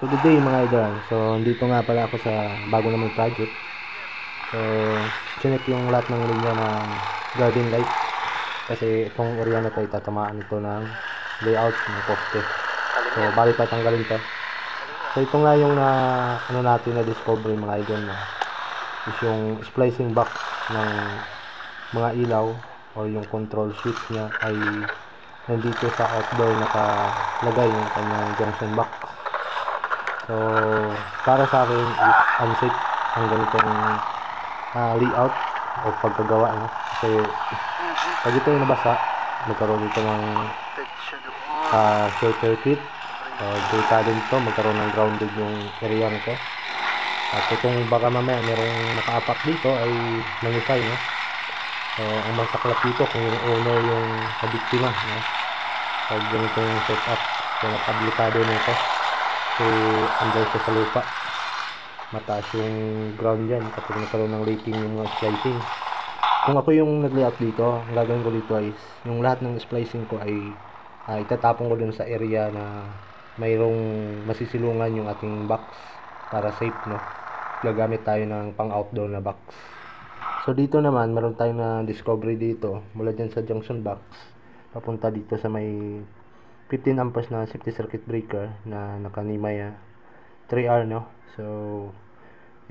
So good day mga idol. So dito nga pala ako sa bago namang project. So chinek yung lahat ng linya ng garden light. Kasi itong area na to itatamaan ito ng layout ng poste. So bali tatanggalin to. So ito nga yung natin na discovery mga idol na is yung splicing box ng mga ilaw o yung control switch niya ay nandito sa outdoor nakalagay yung kanyang junction box. So, para sa akin is unsafe ang ganitong layout o pagkagawa, no? Kasi pag ito yung nabasa, magkaroon dito ng short circuit. So, delikado nito, magkaroon ng grounded yung area nito. At itong baka mamaya merong nakaapak dito ay mangisay, no? So, ang masaklap dito kung yung owner yung nabiktima, no? Pag ganitong setup, so napablikado nito. So, andyan siya sa lupa. Mataas yung ground dyan kapag nagkaroon ng leaking yung mga splicing. Kung ako yung nag-layout dito, ang gagawin ko dito ay yung lahat ng splicing ko ay itatapon ko dun sa area na mayroong masisilungan yung ating box para safe, no? Gagamit tayo ng pang outdoor na box. So dito naman, meron tayong na discovery dito mula dyan sa junction box papunta dito sa may 15 amperes na safety circuit breaker na nakanimay 3R, no? So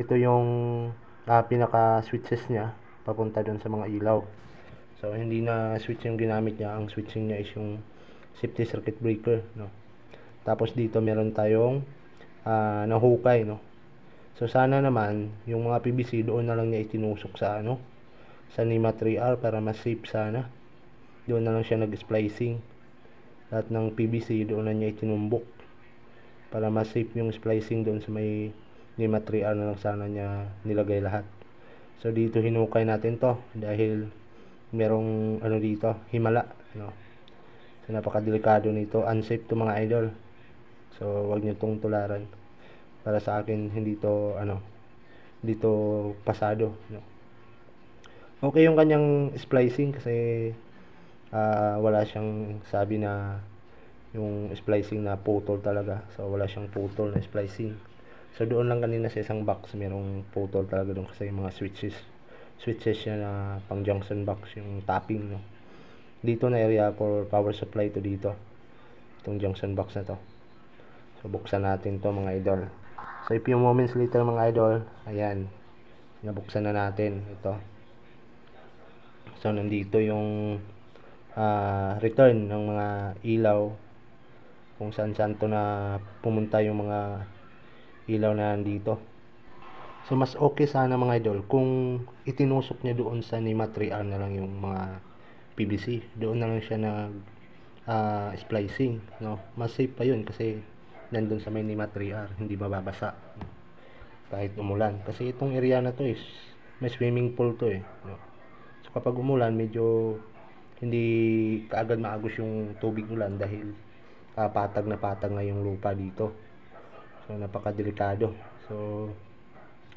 ito yung pinaka switches niya papunta doon sa mga ilaw. So hindi na switch yung ginamit niya, ang switching niya is yung safety circuit breaker, no? Tapos dito meron tayong nahukay, no? So sana naman yung mga PVC doon na lang niya itinusok sa sa NEMA 3R para mas safe sana. Doon na lang siya nag-splicing. Lahat ng PVC doon na niya itinumbok para mas safe yung splicing doon sa may NEMA 3R na lang sana niya nilagay lahat. So dito hinukay natin to dahil merong dito, himala, no? So napakadelikado nito, unsafe to mga idol. So wag niyo tong tularan. Para sa akin hindi to dito pasado, no? Okay yung kanyang splicing kasi wala siyang sabi na yung splicing na putol talaga. So wala siyang putol na splicing. So doon lang kanina sa isang box merong putol talaga doon kasi yung mga switches niya na pang junction box yung tapping, no? Dito na area for power supply to dito. Itong junction box na to. So buksan natin to mga idol. So a few moments later mga idol, ayan, nabuksan na natin ito. So nandito yung return ng mga ilaw kung saan to na pumunta yung mga ilaw na nandito. So mas okay sana mga idol kung itinusok niya doon sa NEMA 3R na lang yung mga PVC. Doon na lang siya nag splicing, no? Mas safe pa yun kasi nandun sa may NEMA 3R, hindi mababasa kahit umulan. Kasi itong area na to is may swimming pool to, no? So kapag umulan, medyo hindi kaagad maagos yung tubig ulan dahil patag na yung lupa dito. So napakadelikado. So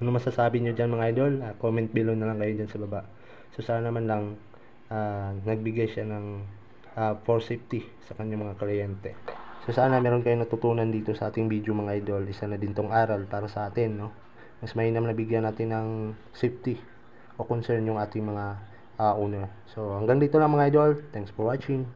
ano masasabi nyo dyan mga idol? Comment below na lang kayo dyan sa baba. So sana naman lang nagbigay siya ng for safety sa kanyang mga kliyente. So sana meron kayong natutunan dito sa ating video mga idol. Isa na din tong aral para sa atin, no? Mas mainam na bigyan natin ng safety o concern yung ating mga owner. So hanggang dito lang mga idol. Thanks for watching.